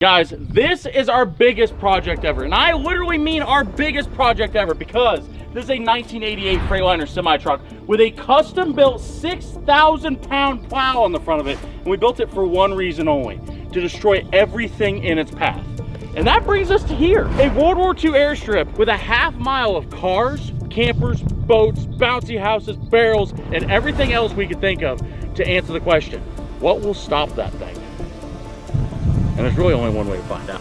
Guys, this is our biggest project ever. And I literally mean our biggest project ever because this is a 1988 Freightliner semi-truck with a custom-built 6,000-pound plow on the front of it. And we built it for one reason only, to destroy everything in its path. And that brings us to here, a World War II airstrip with a half-mile of cars, campers, boats, bouncy houses, barrels, and everything else we could think of to answer the question, what will stop that thing? And there's really only one way to find out.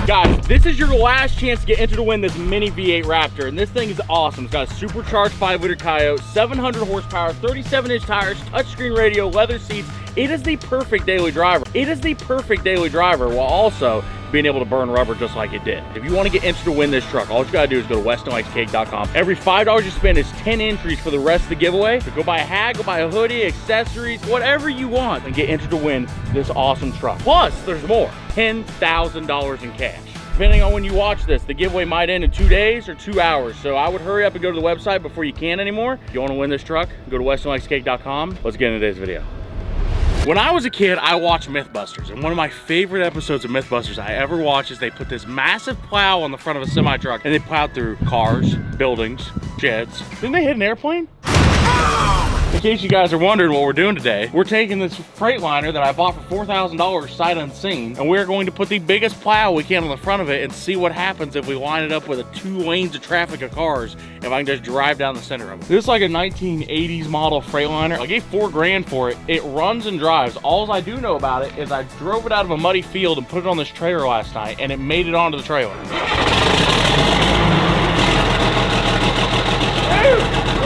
Guys, this is your last chance to get entered to win this mini V8 Raptor, and this thing is awesome. It's got a supercharged 5-liter Coyote, 700 horsepower, 37-inch tires, touchscreen radio, leather seats. It is the perfect daily driver. It is the perfect daily driver while also being able to burn rubber just like it did. If you want to get entered to win this truck, all you gotta do is go to WestonLikesCake.com. Every $5 you spend is 10 entries for the rest of the giveaway. So go buy a hat, go buy a hoodie, accessories, whatever you want, and get entered to win this awesome truck. Plus, there's more, $10,000 in cash. Depending on when you watch this, the giveaway might end in 2 days or 2 hours. So I would hurry up and go to the website before you can anymore. If you want to win this truck, go to WestonLikesCake.com. Let's get into today's video. When I was a kid, I watched Mythbusters, and one of my favorite episodes of Mythbusters I ever watched is they put this massive plow on the front of a semi-truck, and they plowed through cars, buildings, sheds. Didn't they hit an airplane? In case you guys are wondering what we're doing today, we're taking this Freightliner that I bought for $4,000 sight unseen, and we're going to put the biggest plow we can on the front of it and see what happens if we line it up with 2 lanes of traffic of cars, if I can just drive down the center of it. This is like a 1980s model Freightliner. I gave $4 grand for it. It runs and drives. All I do know about it is I drove it out of a muddy field and put it on this trailer last night, and it made it onto the trailer. Dude,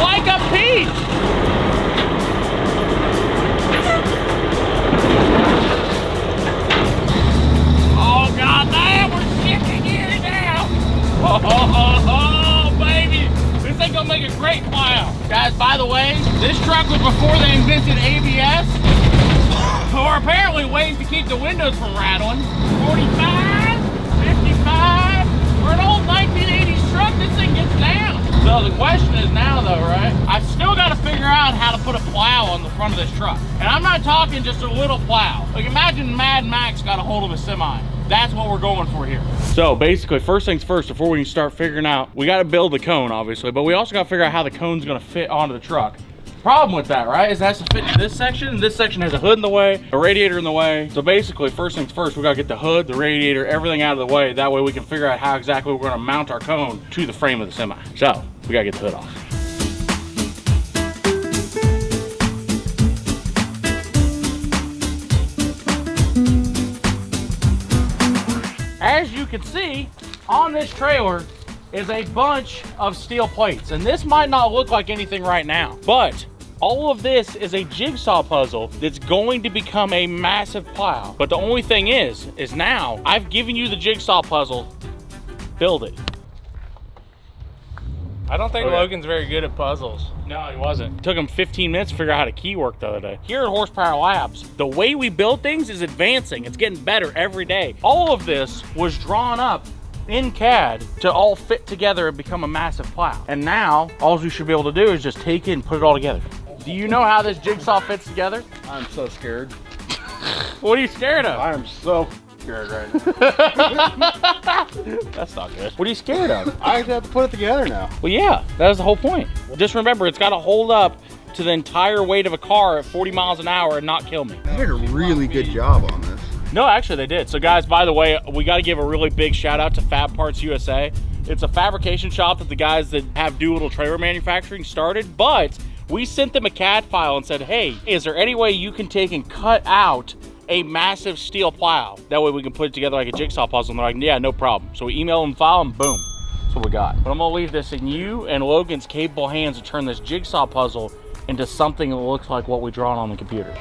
like a peach! Oh, baby, this ain't gonna make a great plow. Guys, by the way, this truck was before they invented ABS, or apparently ways to keep the windows from rattling. 45, 55, for an old 1980s truck, this thing gets down. So the question is now though, right? I've still got to figure out how to put a plow on the front of this truck. And I'm not talking just a little plow. Like imagine Mad Max got a hold of a semi. That's what we're going for here. So basically, first things first, before we can start figuring out, we got to build the cone, obviously, but we also got to figure out how the cone's going to fit onto the truck. Problem with that, right, is it has to fit in this section, and this section has a hood in the way, a radiator in the way. So basically, first things first, we got to get the hood, the radiator, everything out of the way. That way we can figure out how exactly we're going to mount our cone to the frame of the semi. So we got to get the hood off. As you can see, on this trailer is a bunch of steel plates. And this might not look like anything right now, but all of this is a jigsaw puzzle that's going to become a massive plow. But the only thing is now I've given you the jigsaw puzzle, build it. I don't think Logan's very good at puzzles. No, he wasn't. It took him 15 minutes to figure out how to key work the other day. Here at Horsepower Labs, the way we build things is advancing. It's getting better every day. All of this was drawn up in CAD to all fit together and become a massive plow. And now, all we should be able to do is just take it and put it all together. Do you know how this jigsaw fits together? I'm so scared. What are you scared of? I am so guard right now. That's not good. What are you scared of? I have to put it together now. Well, yeah, that was the whole point. Just remember, it's got to hold up to the entire weight of a car at 40 miles an hour and not kill me. They did a really good job on this. No, actually they did. So guys, by the way, we got to give a really big shout out to Fab Parts USA. It's a fabrication shop that the guys that have Doolittle Trailer Manufacturing started, but we sent them a CAD file and said, hey, is there any way you can take and cut out a massive steel plow? That way we can put it together like a jigsaw puzzle. And they're like, yeah, no problem. So we emailed them the file and boom, that's what we got. But I'm gonna leave this in you and Logan's capable hands to turn this jigsaw puzzle into something that looks like what we drawn on the computer.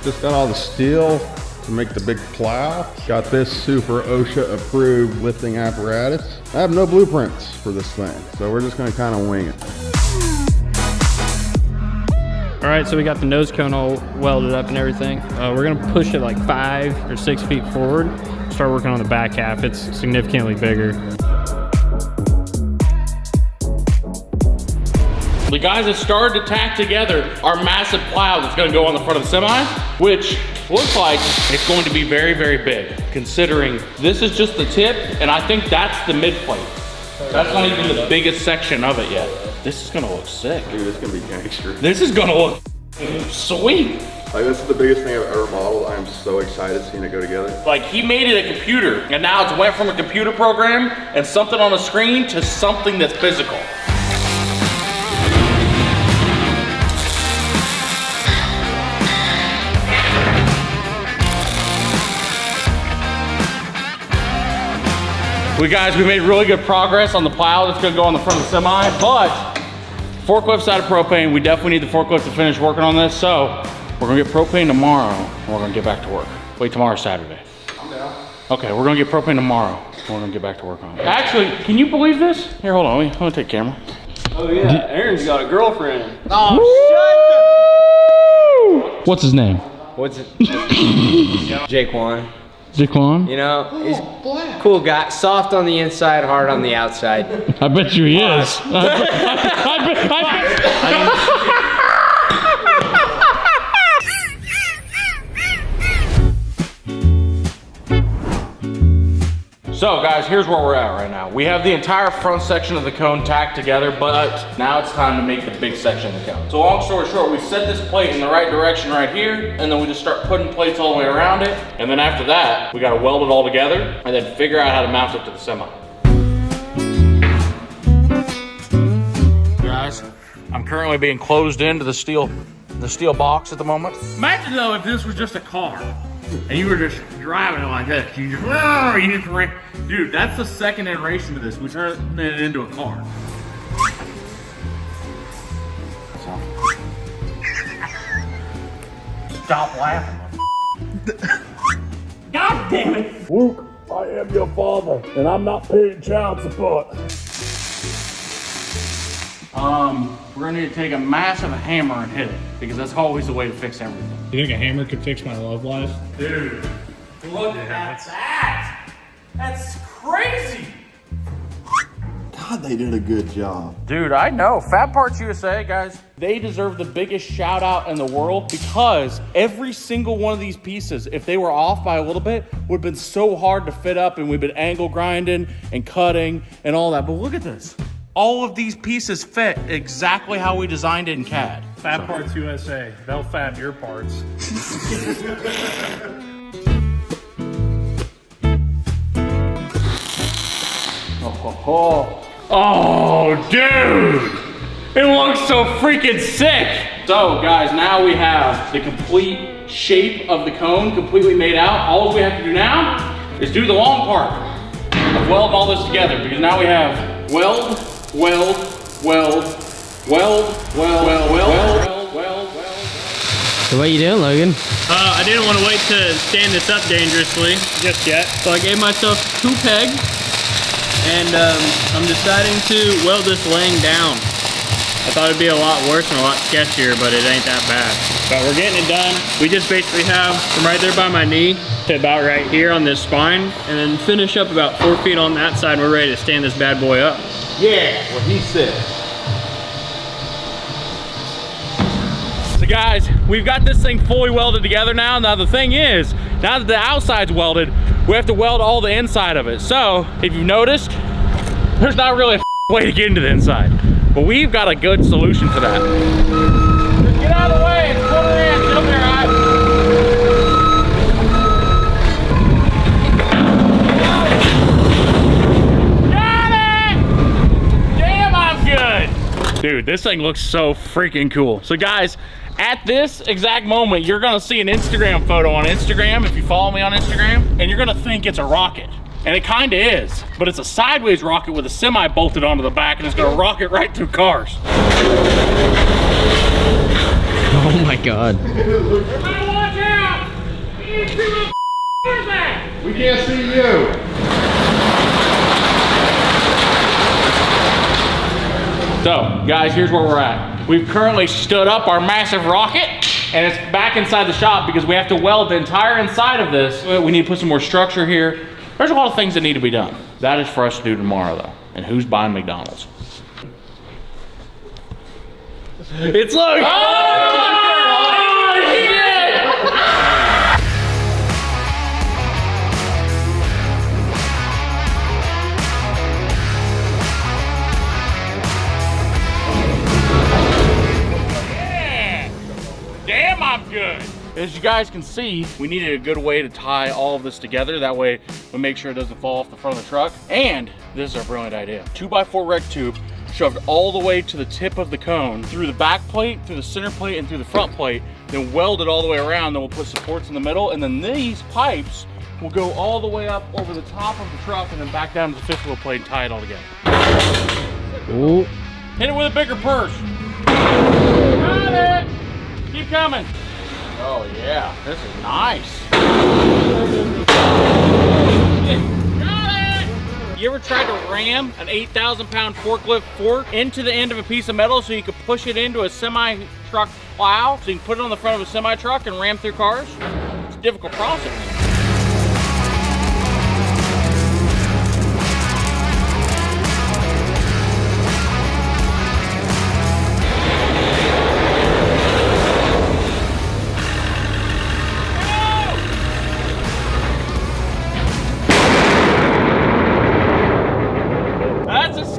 Just got all the steel to make the big plow. Got this super OSHA approved lifting apparatus. I have no blueprints for this thing, so we're just gonna kind of wing it. All right, so we got the nose cone all welded up and everything. We're gonna push it like 5 or 6 feet forward. Start working on the back half. It's significantly bigger. The guys have started to tack together our massive plow that's gonna go on the front of the semi, which looks like it's going to be very, very big, considering this is just the tip, and I think that's the mid plate. That's not even the biggest section of it yet. This is gonna look sick. Dude, it's gonna be gangster. This is gonna look sweet. Like, this is the biggest thing I've ever modeled. I'm so excited seeing it go together. Like, he made it a computer, and now it's went from a computer program and something on a screen to something that's physical. We made really good progress on the plow that's gonna go on the front of the semi, but forklift's out of propane. We definitely need the forklift to finish working on this, so we're gonna get propane tomorrow, and we're gonna get back to work. Wait, tomorrow's Saturday. I'm down. Okay, we're gonna get propane tomorrow, and we're gonna get back to work on it. Actually, can you believe this? Here, hold on, I'm gonna take camera. Oh yeah, Aaron's got a girlfriend. Oh, shut. What's his name? What's it? Jaquan. Jaquan? You know, he's a cool guy. Soft on the inside, hard on the outside. I bet you he is. So guys, here's where we're at right now. We have the entire front section of the cone tacked together, but now it's time to make the big section of the cone. So long story short, we set this plate in the right direction right here, and then we just start putting plates all the way around it. And then after that, we gotta weld it all together and then figure out how to mount it to the semi. Guys, I'm currently being closed into the steel box at the moment. Imagine though if this was just a car. And you were just driving it like this. You just ran. Dude, that's the second iteration of this. We turned it into a car. Stop laughing. God damn it. Luke, I am your father, and I'm not paying child support. We're gonna need to take a massive hammer and hit it, because that's always the way to fix everything. You think a hammer could fix my love life? Dude, look at that. That's crazy. God, they did a good job. Dude, I know. Fab Parts USA, guys, they deserve the biggest shout out in the world, because every single one of these pieces, if they were off by a little bit, would have been so hard to fit up, and we've been angle grinding and cutting and all that. But look at this. All of these pieces fit exactly how we designed it in CAD. Fab Parts USA. They'll fab your parts. Oh, dude! It looks so freaking sick! So, guys, now we have the complete shape of the cone completely made out. All we have to do now is do the long part of welding all this together, because now we have weld, weld, weld, weld, weld, weld, weld, weld, weld. So what you doing, Logan? I didn't want to wait to stand this up dangerously just yet, so I gave myself 2 pegs, and I'm deciding to weld this laying down. I thought it'd be a lot worse and a lot sketchier, but it ain't that bad. But we're getting it done. We just basically have from right there by my knee to about right here on this spine, and then finish up about 4 feet on that side, and we're ready to stand this bad boy up. Yeah, what he said. So guys, we've got this thing fully welded together now. Now the thing is, now that the outside's welded, we have to weld all the inside of it. So if you've noticed, there's not really a way to get into the inside, but we've got a good solution to that. Just get out of the way, it's quarter inch, it'll be all right. Dude, this thing looks so freaking cool. So guys, at this exact moment, you're gonna see an Instagram photo on Instagram, if you follow me on Instagram, and you're gonna think it's a rocket. And it kinda is, but it's a sideways rocket with a semi bolted onto the back, and it's gonna rocket right through cars. Oh my God. Everybody watch out! You see what the that? We can't see you. So, guys, here's where we're at. We've currently stood up our massive rocket, and it's back inside the shop because we have to weld the entire inside of this. We need to put some more structure here. There's a lot of things that need to be done. That is for us to do tomorrow, though. And who's buying McDonald's? It's like, oh, shit! Damn, I'm good. As you guys can see, we needed a good way to tie all of this together. That way we make sure it doesn't fall off the front of the truck. And this is a brilliant idea. 2x4 rec tube shoved all the way to the tip of the cone, through the back plate, through the center plate, and through the front plate, then welded all the way around. Then we'll put supports in the middle, and then these pipes will go all the way up over the top of the truck and then back down to the fifth wheel plate and tie it all together. Ooh. Hit it with a bigger purse. Got it. Keep coming. Oh yeah, this is nice. Got it! You ever tried to ram an 8,000-pound forklift fork into the end of a piece of metal so you could push it into a semi-truck plow so you can put it on the front of a semi-truck and ram through cars? It's a difficult process.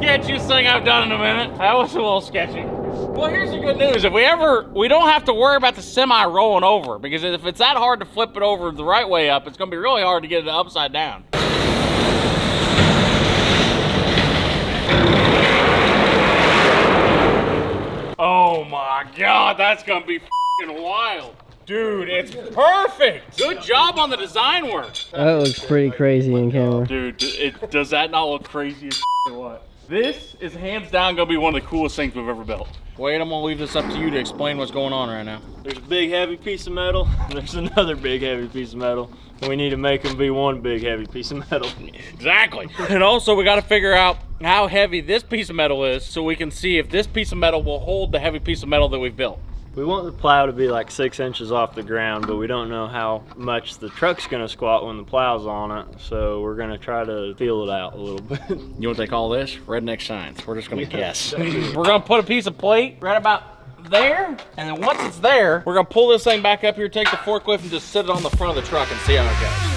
Sketchiest thing I've done in a minute. That was a little sketchy. Well, here's the good news. If we don't have to worry about the semi rolling over, because if it's that hard to flip it over the right way up, it's gonna be really hard to get it upside down. Oh my God, that's gonna be f***ing wild. Dude, it's perfect. Good job on the design work. That looks pretty crazy in camera. Dude, does that not look crazy as or what? This is hands down gonna be one of the coolest things we've ever built. Wade, I'm gonna leave this up to you to explain what's going on right now. There's a big heavy piece of metal, and there's another big heavy piece of metal. And we need to make them be one big heavy piece of metal. Exactly. And also we gotta figure out how heavy this piece of metal is so we can see if this piece of metal will hold the heavy piece of metal that we've built. We want the plow to be like 6 inches off the ground, but we don't know how much the truck's gonna squat when the plow's on it. So we're gonna try to feel it out a little bit. You know what they call this? Redneck science. We're just gonna guess. We're gonna put a piece of plate right about there, and then once it's there, we're gonna pull this thing back up here, take the forklift, and just sit it on the front of the truck and see how it goes.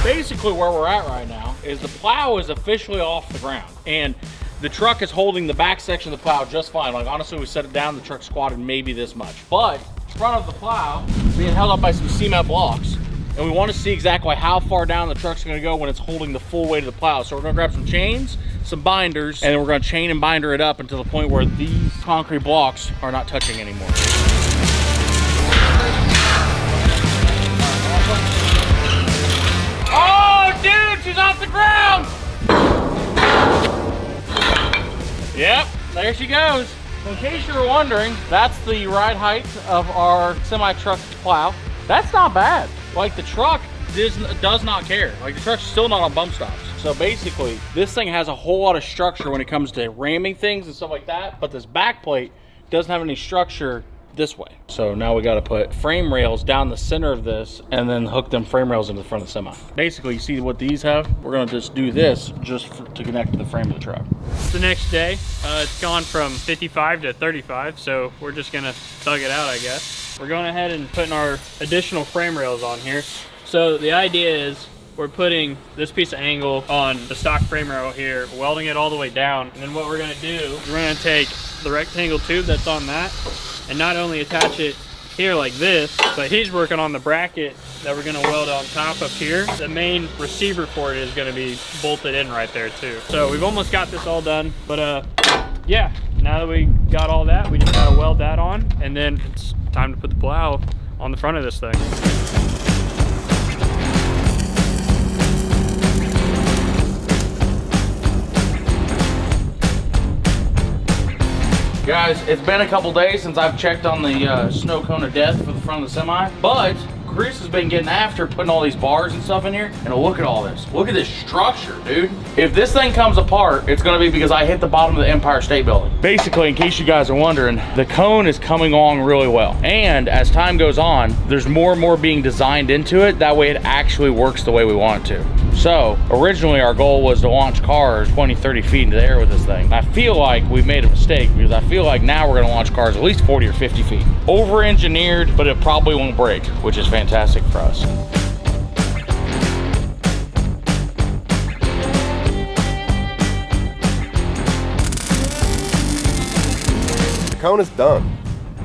Basically where we're at right now is the plow is officially off the ground, and the truck is holding the back section of the plow just fine. Like honestly, we set it down, the truck squatted maybe this much, but the front of the plow being held up by some cement blocks, and we want to see exactly how far down the truck's going to go when it's holding the full weight of the plow. So we're going to grab some chains, some binders, and then we're going to chain and binder it up until the point where these concrete blocks are not touching anymore. Oh, dude, she's off the ground! Yep, there she goes. In case you were wondering, that's the ride height of our semi-truck plow. That's not bad. Like, the truck does not care. Like, the truck's still not on bump stops. So basically, this thing has a whole lot of structure when it comes to ramming things and stuff like that, but this back plate doesn't have any structure this way. So now we got to put frame rails down the center of this and then hook them frame rails into the front of the semi. Basically, you see what these have? We're gonna just do this just to connect to the frame of the truck. The next day, it's gone from 55 to 35, so we're just gonna thug it out, I guess. We're going ahead and putting our additional frame rails on here. So the idea is we're putting this piece of angle on the stock frame rail here, welding it all the way down. And then what we're gonna do is we're gonna take the rectangle tube that's on that and not only attach it here like this, but he's working on the bracket that we're gonna weld on top up here. The main receiver for it is gonna be bolted in right there too. So we've almost got this all done, but yeah, now that we got all that, we just gotta weld that on, and then it's time to put the plow on the front of this thing. Guys, it's been a couple days since I've checked on the snow cone of death for the front of the semi, but Chris has been getting after putting all these bars and stuff in here, and look at all this. Look at this structure, dude. If this thing comes apart, it's gonna be because I hit the bottom of the Empire State Building. Basically, in case you guys are wondering, the cone is coming along really well. And as time goes on, there's more and more being designed into it. That way it actually works the way we want it to. So originally our goal was to launch cars 20, 30 feet into the air with this thing. I feel like we've made a mistake because I feel like now we're gonna launch cars at least 40 or 50 feet. Over-engineered, but it probably won't break, which is fantastic for us. The cone is done.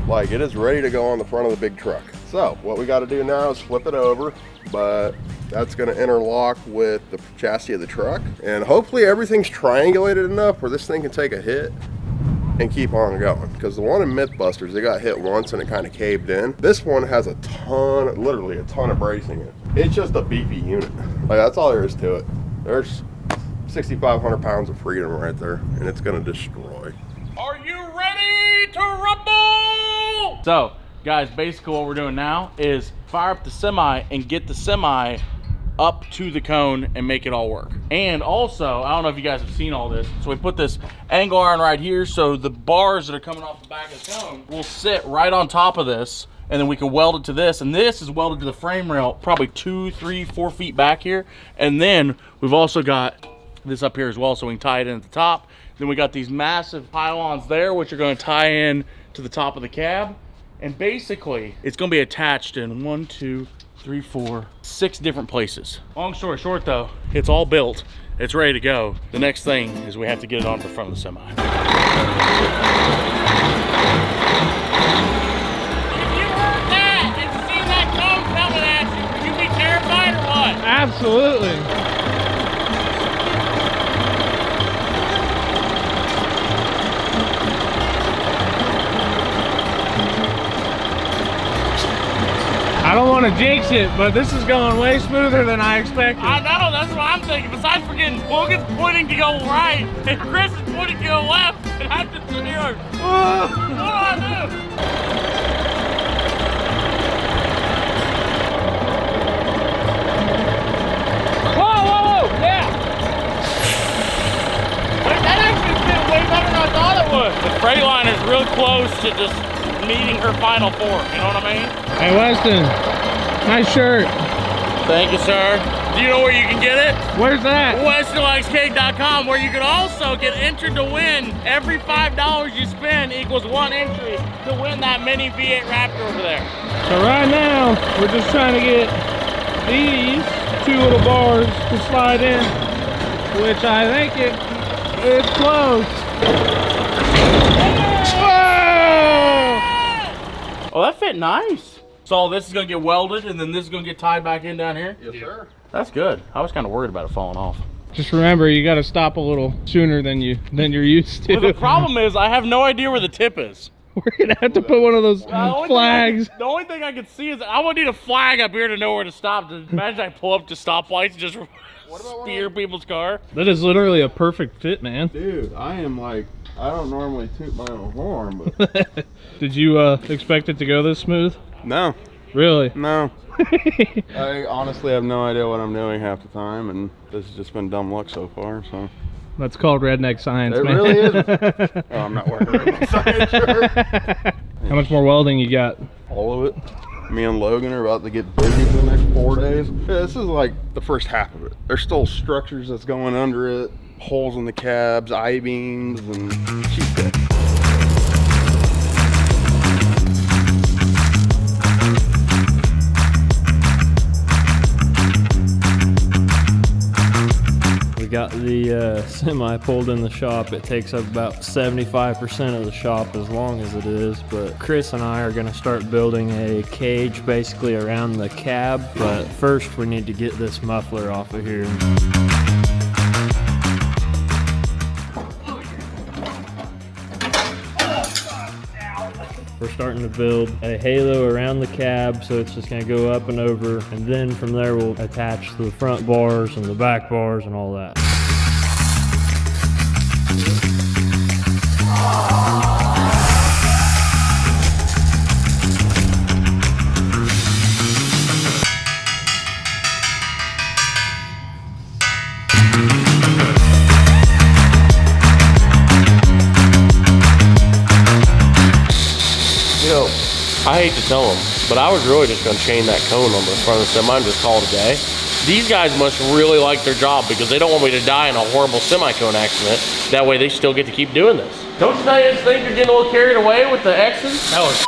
Like, it is ready to go on the front of the big truck. So what we got to do now is flip it over, but that's going to interlock with the chassis of the truck, and hopefully everything's triangulated enough where this thing can take a hit and keep on going. Because the one in Mythbusters, they got hit once and it kind of caved in. This one has a ton, literally a ton of bracing in it. It's just a beefy unit. Like, that's all there is to it. There's 6,500 pounds of freedom right there, and it's going to destroy. Are you ready to rumble? So guys, basically what we're doing now is fire up the semi and get the semi up to the cone and make it all work. And also, I don't know if you guys have seen all this, so we put this angle iron right here, so the bars that are coming off the back of the cone will sit right on top of this, and then we can weld it to this, and this is welded to the frame rail probably 2, 3, 4 feet back here. And then we've also got this up here as well, so we can tie it in at the top. Then we got these massive pylons there, which are going to tie in to the top of the cab. And basically, it's going to be attached in 1, 2, 3, 4, 6 different places. Long story short though, it's all built. It's ready to go. The next thing is we have to get it onto the front of the semi. If you heard that and seen that cone coming at you, would you be terrified or what? Absolutely. I don't want to jinx it, but this is going way smoother than I expected. I know, that's what I'm thinking. Besides forgetting, Logan's pointing to go right, and Chris is pointing to go left, and I'm just sitting here. What do I do? Whoa, yeah. Wait, that actually did way better than I thought it would. The Freightliner is real close to just meeting her final form, you know what I mean? Hey Weston, nice shirt. Thank you, sir. Do you know where you can get it? Where's that? WestonLikesCake.com, where you can also get entered to win. Every $5 you spend equals 1 entry to win that mini V8 Raptor over there. So right now, we're just trying to get these 2 little bars to slide in, which I think it's close. Oh, that fit nice. So this is gonna get welded and then this is gonna get tied back in down here? Yes, sir. That's good. I was kind of worried about it falling off. Just remember, you got to stop a little sooner than you're used to. Well, the problem is I have no idea where the tip is. We're gonna have to put one of those flags. The only thing I can see is I would need a flag up here to know where to stop. Imagine I pull up to stoplights and just spear people's car. That is literally a perfect fit, man. Dude, I am like, I don't normally toot my own horn, but Did you expect it to go this smooth? no, Really? no. I honestly have no idea what I'm doing half the time, and this has just been dumb luck so far, so. That's called redneck science, It man. really is. Oh, I'm not wearing a science shirt. How much more welding you got? All of it. Me and Logan are about to get busy for the next 4 days. Yeah, this is like the first half of it. There's still structures that's going under it, holes in the cabs, I-beams, and sheet pit. Got the semi pulled in the shop. It takes up about 75% of the shop as long as it is, but Chris and I are going to start building a cage basically around the cab, but first we need to get this muffler off of here. We're starting to build a halo around the cab, so it's just gonna go up and over, and then from there we'll attach the front bars and the back bars and all that. I hate to tell them, but I was really just going to chain that cone on the front of the semi and just call it a day. These guys must really like their job because they don't want me to die in a horrible semi-cone accident. That way they still get to keep doing this. Don't you guys think you're getting a little carried away with the X's? That was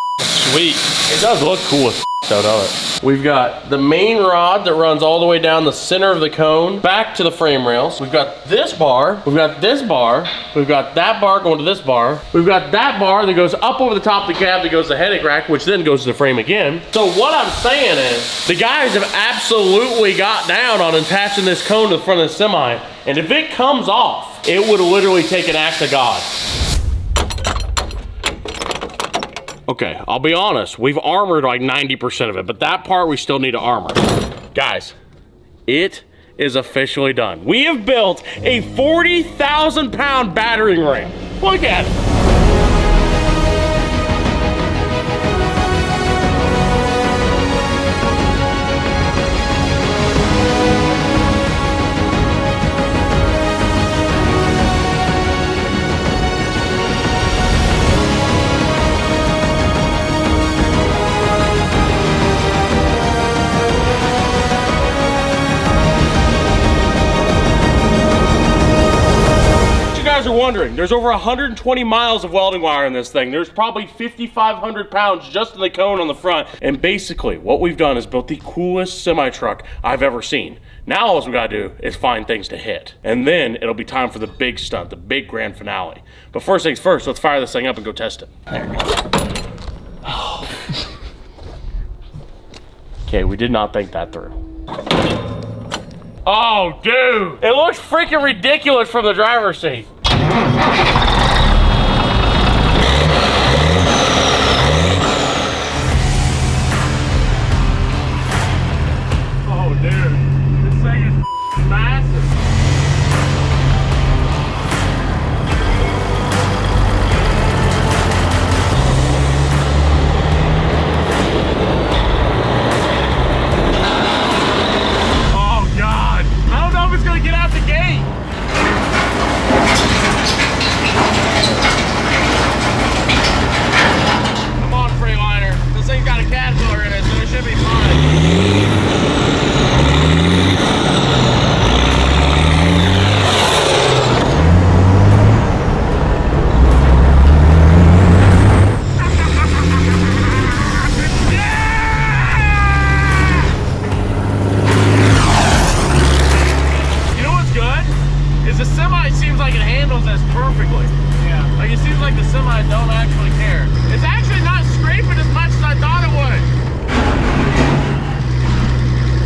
sweet. It does look cool as though, don't it? We've got the main rod that runs all the way down the center of the cone back to the frame rails. We've got this bar, we've got this bar, we've got that bar going to this bar, we've got that bar that goes up over the top of the cab that goes to the headache rack, which then goes to the frame again. So what I'm saying is, the guys have absolutely got down on attaching this cone to the front of the semi, and if it comes off, it would literally take an act of God. Okay, I'll be honest, we've armored like 90% of it, but that part we still need to armor. Guys, it is officially done. We have built a 40,000-pound battering ram. Look at it. Are wondering, there's over 120 miles of welding wire in this thing. There's probably 5,500 pounds just in the cone on the front. And basically what we've done is built the coolest semi truck I've ever seen. Now all we gotta do is find things to hit. And then it'll be time for the big stunt, the big grand finale. But first things first, let's fire this thing up and go test it. There we go. Okay, we did not think that through. Oh, dude, it looks freaking ridiculous from the driver's seat. Oh, dude, this thing is massive. Oh, God. I don't know if it's going to get out the gate. Come on, Freightliner. This thing's got a Caterpillar in it, so it should be fine. You know what's good? Is the semi seems like it handles this perfectly. Yeah. Like it seems like the semis don't actually care. It's actually not scraping as much as I thought it would.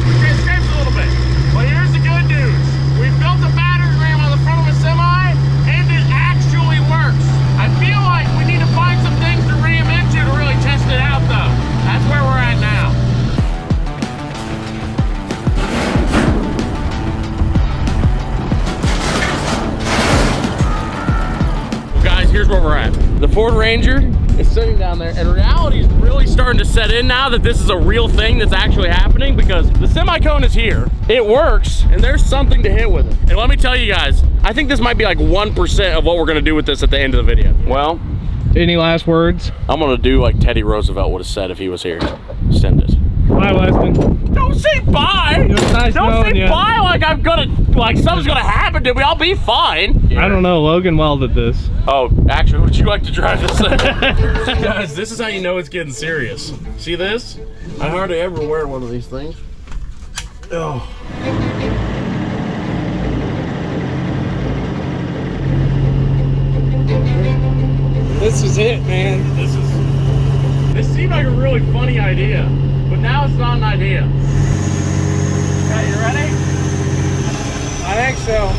Okay, it scrapes a little bit. But here's the good news. We built a battering ram on the front of a semi, and it actually works. I feel like we need to find some things to ram into to really test it out though. That's where we're at now. Guys, here's where we're at. The Ford Ranger is sitting down there, and reality is really starting to set in now that this is a real thing that's actually happening because the semi-cone is here, it works, and there's something to hit with it. And let me tell you guys, I think this might be like 1% of what we're gonna do with this at the end of the video. Well, Any last words? I'm gonna do like Teddy Roosevelt would have said if he was here. Send it. Bye, Weston. Don't say bye. It was nice Don't knowing say you. bye like I'm gonna, like something's gonna happen to me. I'll be fine. I don't know. Logan welded this. Oh, actually, would you like to drive this thing? Guys, this is how you know it's getting serious. See this? I hardly ever wear one of these things. Oh. This is it, man. This seemed like a really funny idea, but now it's not an idea. Okay, you ready? I think so.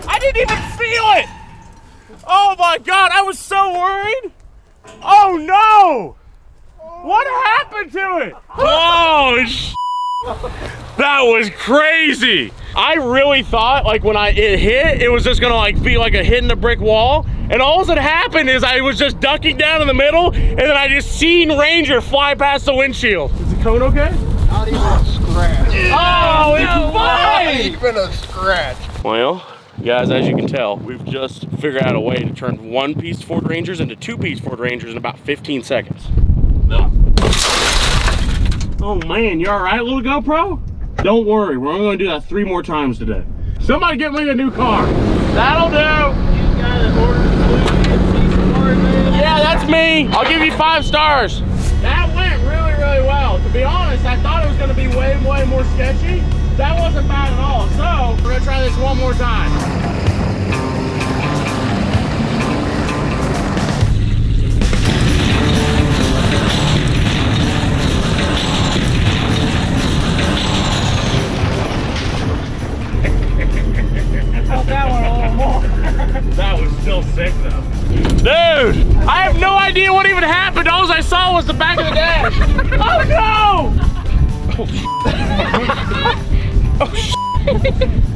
I didn't even feel it! Oh my God, I was so worried! Oh no! What happened to it? Oh, that was crazy! I really thought like when it hit, it was just gonna like be like a hit in the brick wall. And all that happened is I was just ducking down in the middle and then I just seen Ranger fly past the windshield. Is the cone okay? Not even a scratch. Oh, it's fine! Not even a scratch. Well, guys, as you can tell, we've just figured out a way to turn one-piece Ford Rangers into two-piece Ford Rangers in about 15 seconds. Oh man, you all right, little GoPro? Don't worry, we're only gonna do that 3 more times today. Somebody get me a new car. That'll do. You guy that ordered the Yeah, that's me. I'll give you 5 stars. That went really, really well. To be honest, I thought it was gonna be way, way more sketchy. That wasn't bad at all. So, we're gonna try this one more time. That was still sick though. Dude, I have no idea what even happened. All I saw was the back of the dash. Oh no! Oh shit.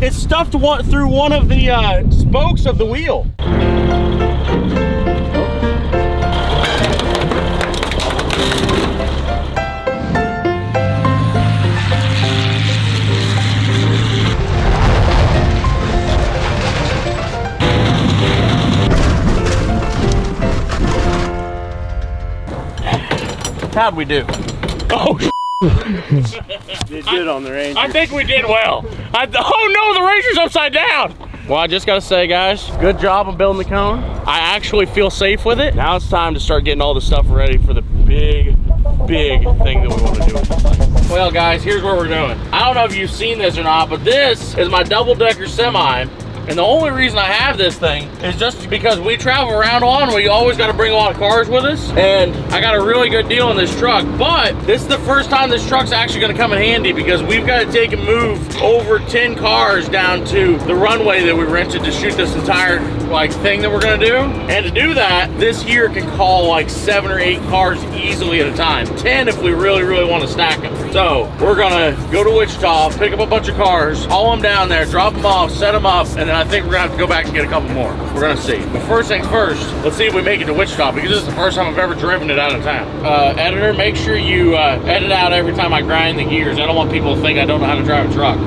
It stuffed through one of the spokes of the wheel. How'd we do? Oh, Did good on the Ranger. I think we did well. Oh no, the Ranger's upside down. Well, I just gotta say, guys, good job on building the cone. I actually feel safe with it. Now it's time to start getting all the stuff ready for the big thing that we want to do with this thing. Well, guys, here's what we're doing. I don't know if you've seen this or not, but this is my double-decker semi. And the only reason I have this thing is just because we travel around on, we always got to bring a lot of cars with us. And I got a really good deal on this truck, but this is the first time this truck's actually going to come in handy because we've got to take and move over 10 cars down to the runway that we rented to shoot this entire like thing that we're going to do. And to do that, this here can haul like 7 or 8 cars easily at a time. 10 if we really, really want to stack them. So we're going to go to Wichita, pick up a bunch of cars, haul them down there, drop them off, set them up, and then I think we're gonna have to go back and get a couple more. We're gonna see. But first things first, let's see if we make it to Wichita because this is the first time I've ever driven it out of town. Editor, make sure you edit out every time I grind the gears. I don't want people to think I don't know how to drive a truck.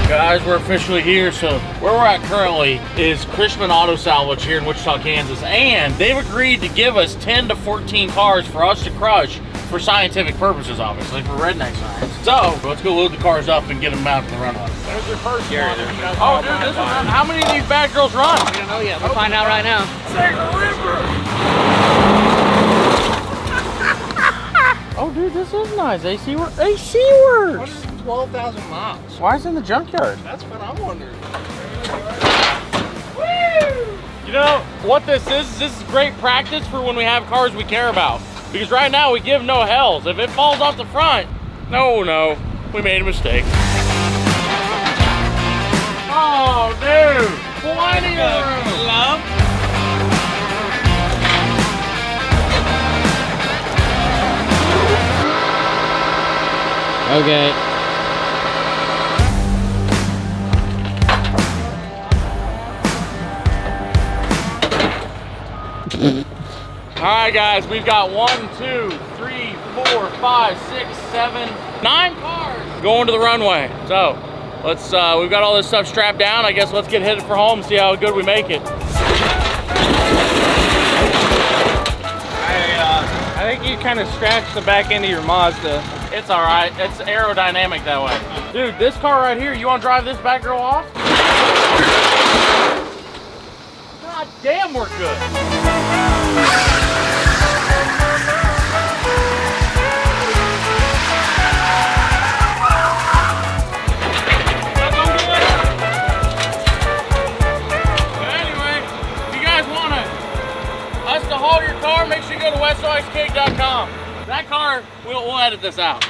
Guys, we're officially here. So where we're at currently is Chrisman Auto Salvage here in Wichita, Kansas, and they've agreed to give us 10 to 14 cars for us to crush for scientific purposes, obviously, for redneck science. So let's go load the cars up and get them out to the runway. There's your first one. Oh, dude, this one. How many of these bad girls run? We don't know yet. We'll find out right now. Oh, dude, this is nice. AC works. 12,000 miles. Why is it in the junkyard? That's what I'm wondering. You know what this is? This is great practice for when we have cars we care about. Because right now we give no hells. If it falls off the front, No, we made a mistake. Oh, dude, plenty of room. Love. Okay. All right, guys, we've got 1, 2, 3, 4, 5, 6, 7, 9 cars going to the runway. So let's, we've got all this stuff strapped down. I guess let's get headed for home and see how good we make it. I think you kind of scratched the back end of your Mazda. It's all right. It's aerodynamic that way. Dude, this car right here, you want to drive this bad girl off? God damn, we're good. To haul your car, make sure you go to westoxcake.com. That car, we'll edit this out.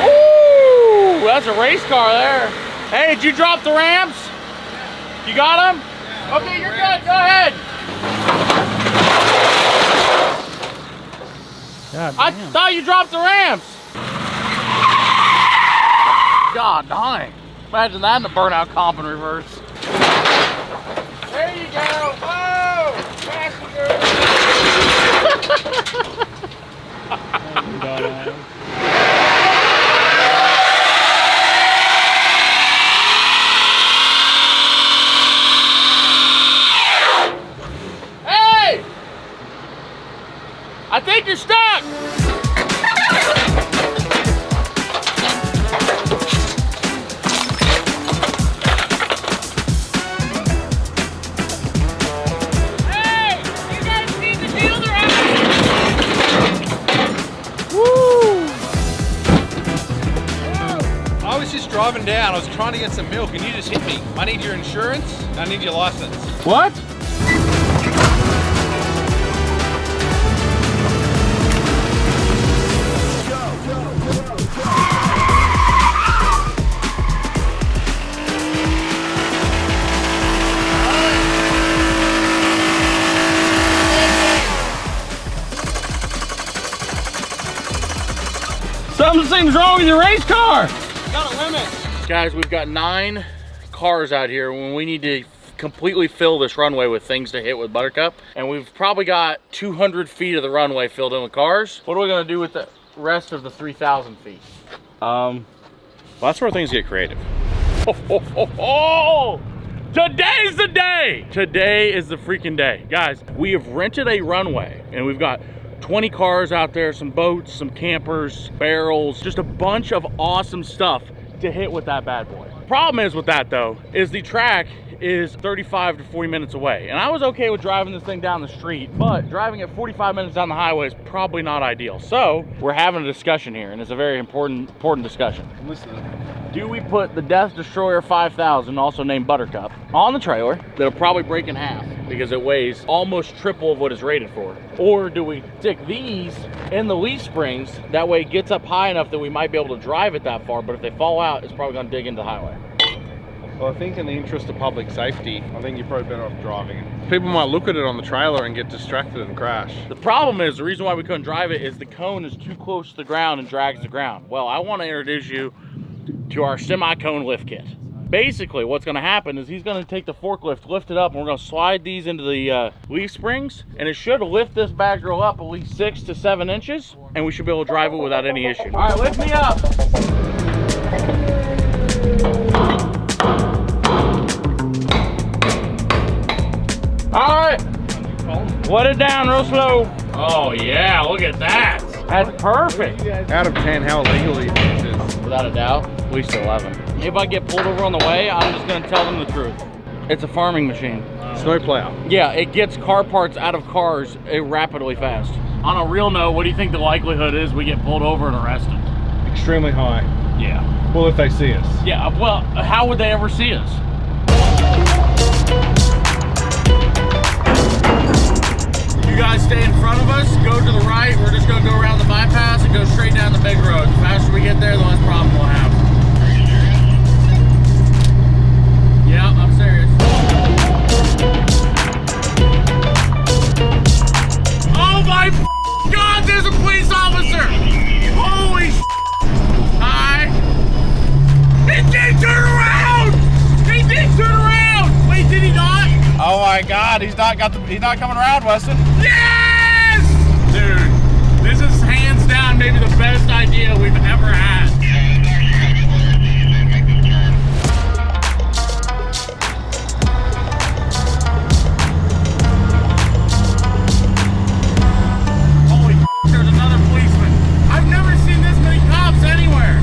Ooh, that's a race car there. Hey, did you drop the ramps? You got them? Okay, you're good. Go ahead. I thought you dropped the ramps. God dang. Imagine that in a burnout comp in reverse. There you go. Whoa! Passenger! Hey! I think you're stuck! Driving down, I was trying to get some milk and you just hit me. I need your insurance, I need your license. What? Something seems wrong with your race car. Got a limit. Guys, we've got 9 cars out here when we need to completely fill this runway with things to hit with Buttercup. And we've probably got 200 feet of the runway filled in with cars. What are we gonna do with the rest of the 3,000 feet? Well, that's where things get creative. Today's the day! Today is the freaking day. Guys, we have rented a runway and we've got 20 cars out there, some boats, some campers, barrels, just a bunch of awesome stuff to hit with that bad boy. Problem is with that though, is the track is 35 to 40 minutes away. And I was okay with driving this thing down the street, but driving it 45 minutes down the highway is probably not ideal. So we're having a discussion here, and it's a very important discussion. I'm listening. Do we put the Death Destroyer 5000, also named Buttercup, on the trailer that'll probably break in half because it weighs almost triple of what it's rated for? Or do we stick these in the leaf springs, that way it gets up high enough that we might be able to drive it that far, but if they fall out, it's probably gonna dig into the highway? Well, I think in the interest of public safety, I think you're probably better off driving it. People might look at it on the trailer and get distracted and crash. The problem is, the reason why we couldn't drive it is the cone is too close to the ground and drags the ground. Well, I wanna introduce you to our semi-cone lift kit. Basically, what's gonna happen is he's gonna take the forklift, lift it up, and we're gonna slide these into the leaf springs, and it should lift this bad girl up at least 6 to 7 inches, and we should be able to drive it without any issue. All right, lift me up. All right, let it down real slow. Oh yeah, look at that. That's perfect. Out of 10, how illegal do you think it is? Without a doubt, at least 11. If I get pulled over on the way, I'm just gonna tell them the truth. It's a farming machine. Snow plow. Yeah, it gets car parts out of cars rapidly fast. On a real note, what do you think the likelihood is we get pulled over and arrested? Extremely high. Yeah. Well, if they see us. Yeah, well, how would they ever see us? my God, he's not coming around, Weston. Yes! Dude, this is hands down maybe the best idea we've ever had. Holy f***, there's another policeman. I've never seen this many cops anywhere.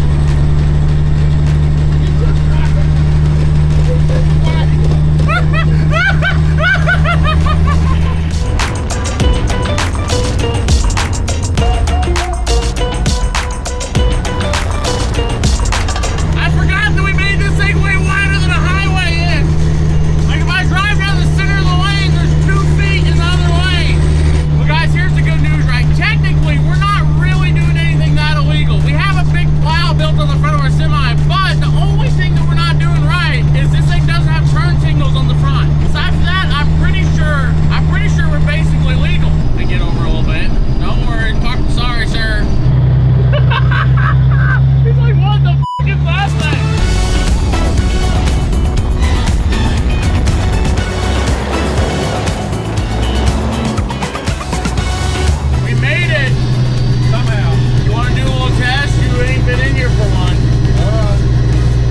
I forgot that we made this thing way wider than a highway is. Like if I drive down the center of the lane, there's 2 feet in the other lane. Well guys, here's the good news, right? Technically, we're not really doing anything that illegal. We have a big plow built on the front of our semi, but the only thing that we're not doing right is this thing doesn't have turn signals on the front. Aside from that, I'm pretty sure we're basically legal. To get over a little bit. Don't worry, sorry, sir. He's like, what the f is that thing? We made it! Somehow. You want to do a little test? You ain't been in here for one.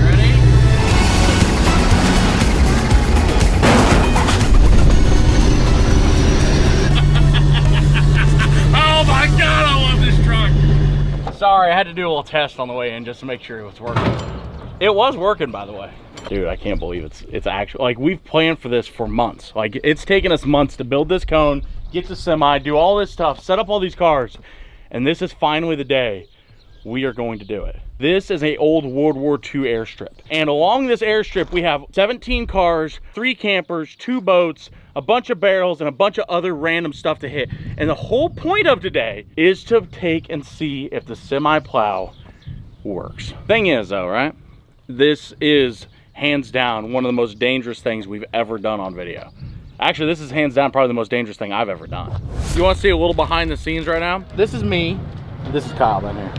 Ready? Oh my God, I love this truck! Sorry, I had to do a little test on the way in just to make sure it was working. It was working, by the way. Dude, I can't believe it's actually, like, we've planned for this for months. Like, it's taken us months to build this cone, get the semi, do all this stuff, set up all these cars, and this is finally the day we are going to do it. This is a old World War II airstrip. And along this airstrip, we have 17 cars, 3 campers, 2 boats, a bunch of barrels, and a bunch of other random stuff to hit. And the whole point of today is to take and see if the semi plow works. Thing is though, right? This is hands down one of the most dangerous things we've ever done on video. Actually, this is hands down probably the most dangerous thing I've ever done. You want to see a little behind the scenes right now? This is me. This is Kyle down here.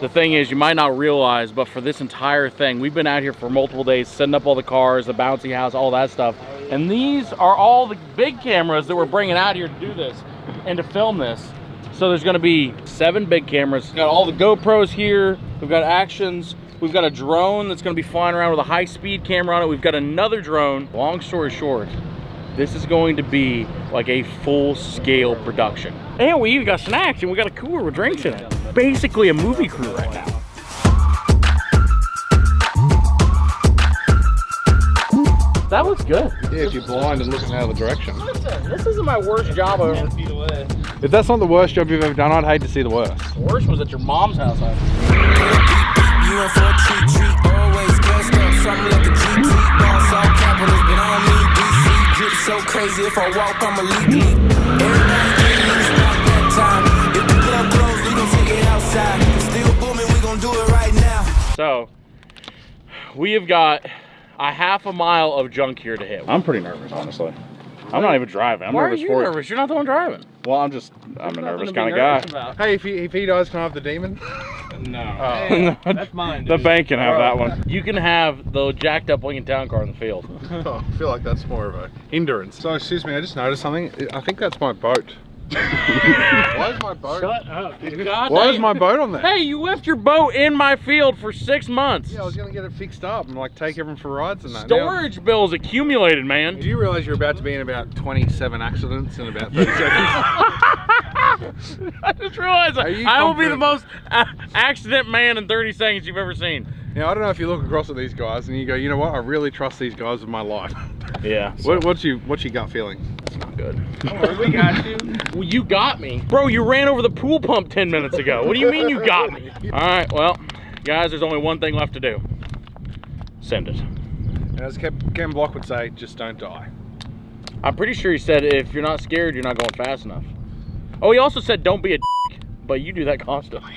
The thing is, you might not realize, but for this entire thing, we've been out here for multiple days, setting up all the cars, the bouncy house, all that stuff. And these are all the big cameras that we're bringing out here to do this and to film this. So there's gonna be 7 big cameras. We've got all the GoPros here. We've got actions. We've got a drone that's gonna be flying around with a high-speed camera on it. We've got another drone. Long story short, this is going to be like a full-scale production. And we even got snacks and we got a cooler with drinks in it. Basically a movie crew right now. That looks good. Yeah, if you're blind and looking out of the direction. Listen, this isn't my worst job ever. If that's not the worst job you've ever done, I'd hate to see the worst. The worst was at your mom's house. You in for a treat, always dressed up, something like a GT. Boss all capitals, but I don't mean DC. Drip so crazy, if I walk, I'ma lead. Everybody getting loose about that time. If the club closed, we gon' take it outside. Still booming, we gon' do it right now. So, we have got a half a mile of junk here to hit. I'm pretty nervous, honestly. I'm not even driving. I'm nervous for you. Why are you nervous? You're not the one driving. Well, I'm There's a nervous nothing kind to of be guy. nervous about. Hey, if he dies, can I have the demon? No. Hey, that's mine, dude. The bank can have that one. You can have the jacked up Lincoln Town Car in the field. Oh, I feel like that's more of a hindrance. So, excuse me, I just noticed something. I think that's my boat. Why is my boat? Shut up, dude. God, why is my boat on there? Hey, you left your boat in my field for 6 months. Yeah, I was gonna get it fixed up and like take everyone for rides and that. Storage bills accumulated, man. Do you realize you're about to be in about 27 accidents in about 30 seconds? I just realized I will be the most accident man in 30 seconds you've ever seen. Now, I don't know if you look across at these guys and you go, you know what, I really trust these guys with my life. Yeah. So. What's your gut feeling? It's not good. Oh, we got you. Well, you got me. Bro, you ran over the pool pump 10 minutes ago. What do you mean you got me? All right, well, guys, there's only one thing left to do. Send it. And as Ken Block would say, just don't die. I'm pretty sure he said if you're not scared, you're not going fast enough. Oh, he also said don't be a dick, but you do that constantly.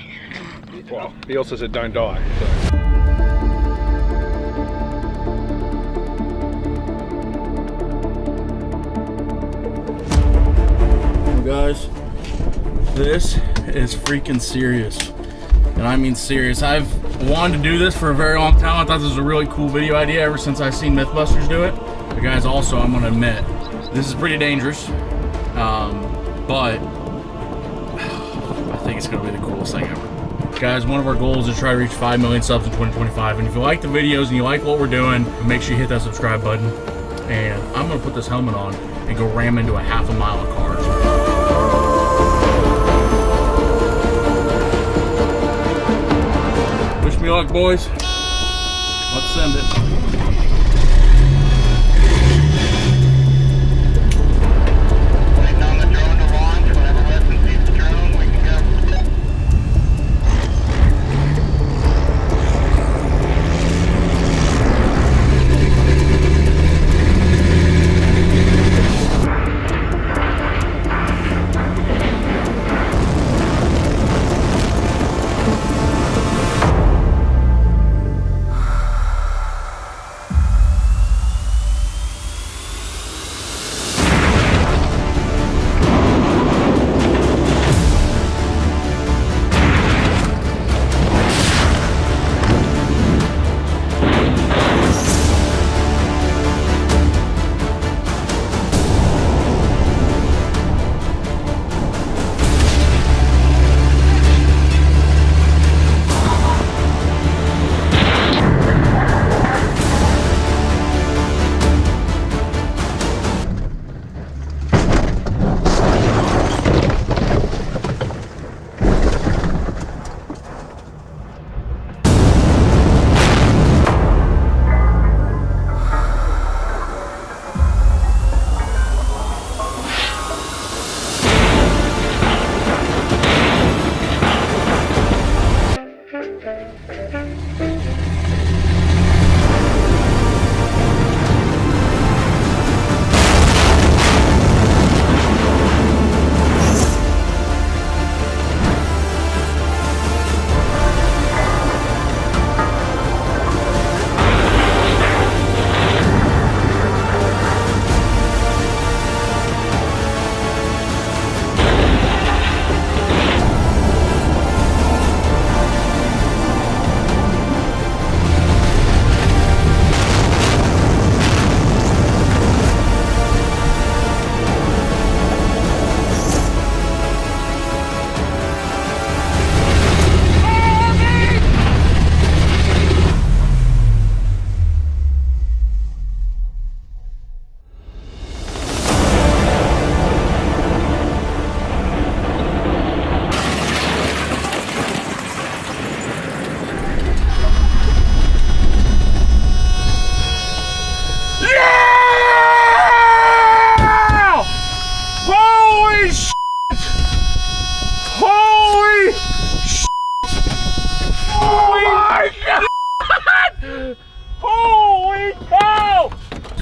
Well, he also said don't die. So. Guys, this is freaking serious. And I mean serious. I've wanted to do this for a very long time. I thought this was a really cool video idea ever since I've seen Mythbusters do it. But guys, also I'm gonna admit, this is pretty dangerous, but I think it's gonna be the coolest thing ever. Guys, one of our goals is to try to reach 5 million subs in 2025. And if you like the videos and you like what we're doing, make sure you hit that subscribe button. And I'm gonna put this helmet on and go ram into a half a mile of cars. Wish me luck, boys. Let's send it.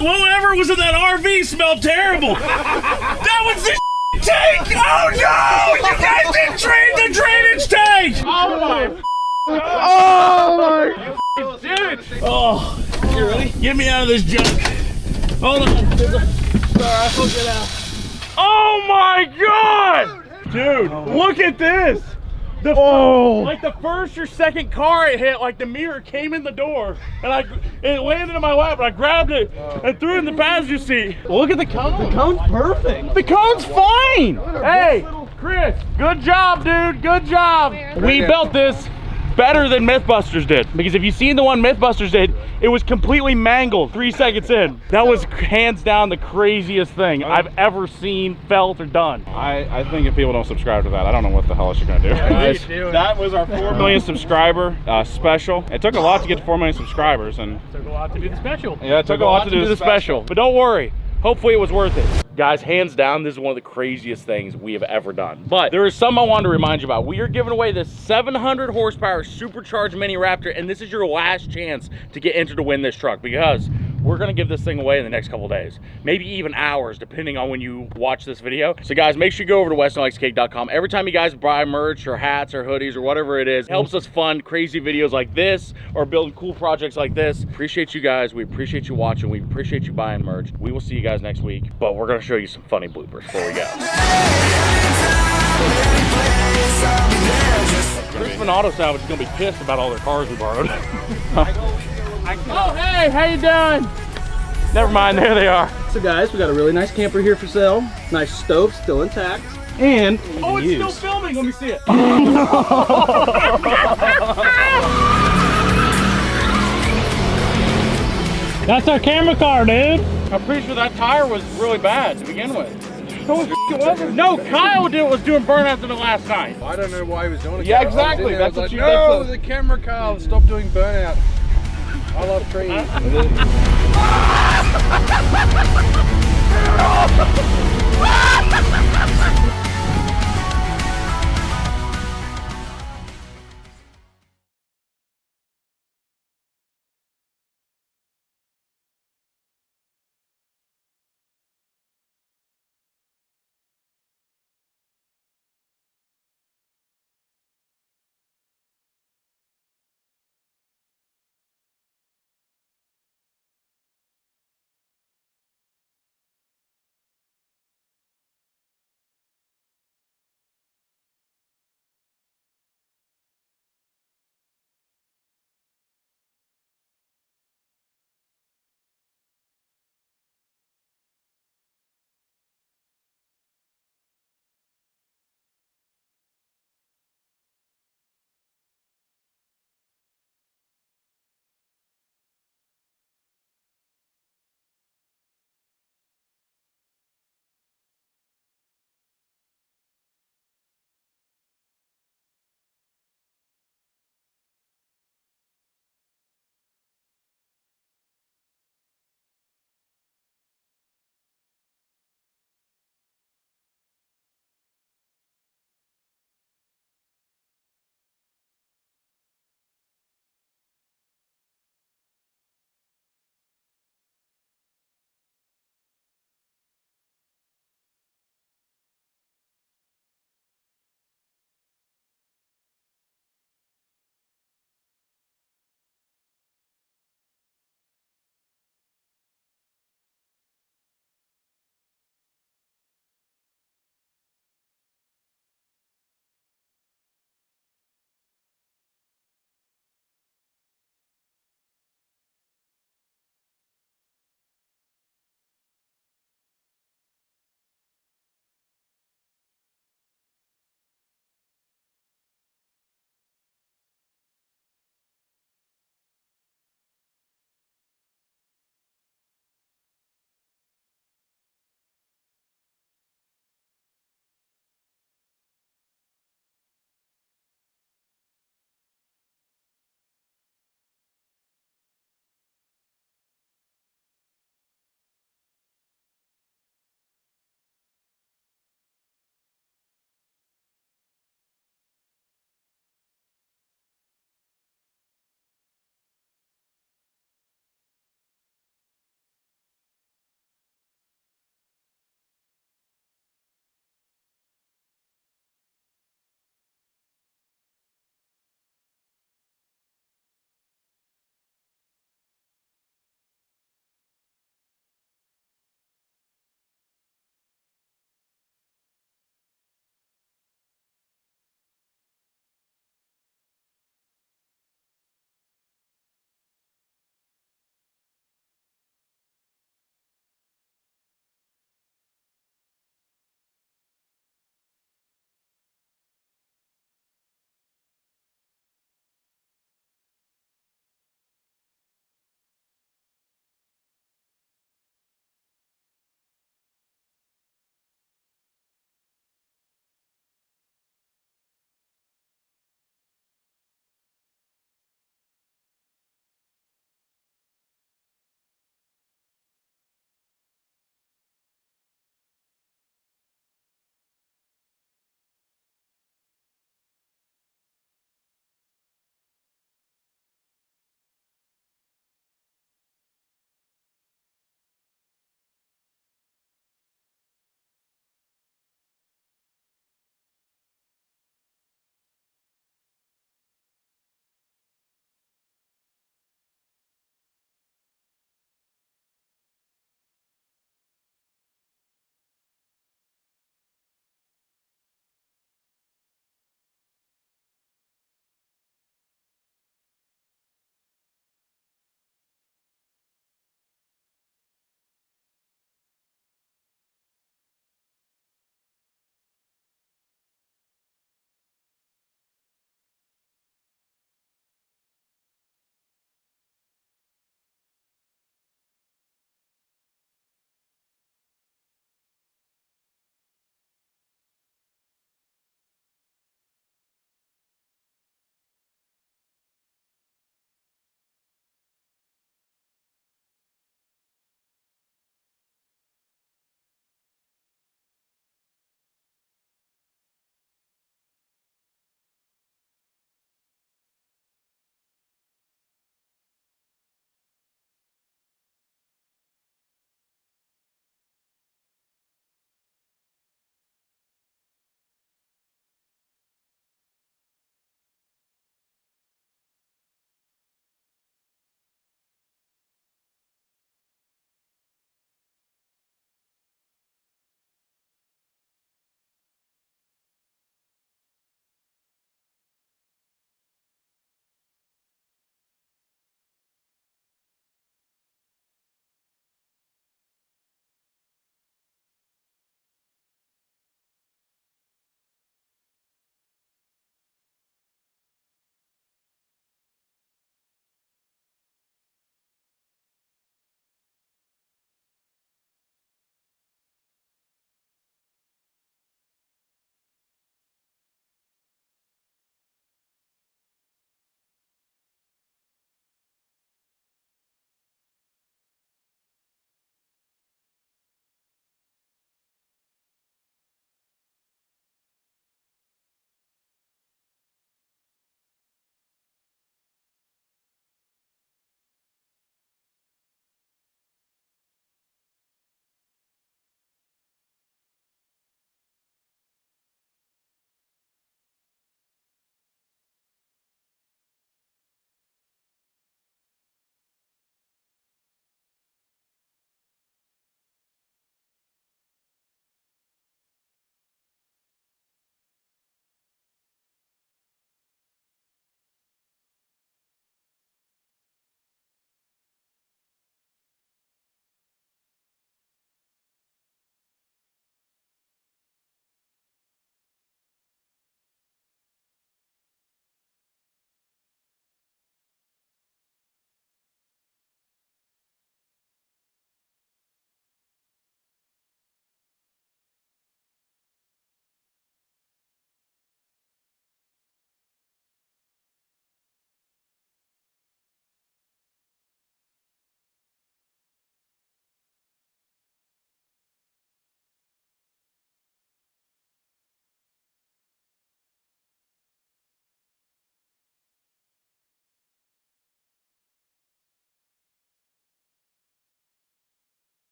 Whatever was in that RV smelled terrible. That was the tank. Oh no! You guys didn't drain the drainage tank. Oh my! Oh my! You did it! Oh, you ready? Get me out of this junk. Hold on. Sorry, I hooked it out. Oh my god! Dude, look at this. Like the first or second car it hit, like the mirror came in the door, and it landed in my lap, and I grabbed it and threw it in the passenger seat. Look at the cone. The cone's perfect. The cone's fine. Hey, Chris, good job, dude. Good job. We built this better than Mythbusters did, because if you've seen the one Mythbusters did, it was completely mangled 3 seconds in. That was hands down the craziest thing I've ever seen, felt, or done. I think if people don't subscribe to that, I don't know what the hell else you're gonna do. Guys, that was our 4 million subscriber special. It took a lot to get to 4 million subscribers, and It took a lot to do the special. Yeah, it took a lot to do the special. But don't worry, hopefully it was worth it. Guys, hands down, this is one of the craziest things we have ever done. But there is something I wanted to remind you about. We are giving away this 700 horsepower supercharged Mini Raptor, and this is your last chance to get entered to win this truck, because we're gonna give this thing away in the next couple days, maybe even hours, depending on when you watch this video. So guys, make sure you go over to WestenLikesCake.com. Every time you guys buy merch or hats or hoodies or whatever it is, it helps us fund crazy videos like this or building cool projects like this. Appreciate you guys. We appreciate you watching. We appreciate you buying merch. We will see you guys next week, but we're gonna show you some funny bloopers before we go. Crispin Auto Salvage is gonna be pissed about all their cars we borrowed. Oh, hey, how you doing? Never mind, there they are. So guys, we got a really nice camper here for sale. Nice stove, still intact. And oh, it's still filming. Let me see it. That's our camera car, dude. I'm pretty sure that tire was really bad to begin with. No, it wasn't. No, Kyle was doing burnouts in the last night. I don't know why he was doing it. Yeah, exactly. That's what like, you. No, the camera car. Stop doing burnout. I love trees.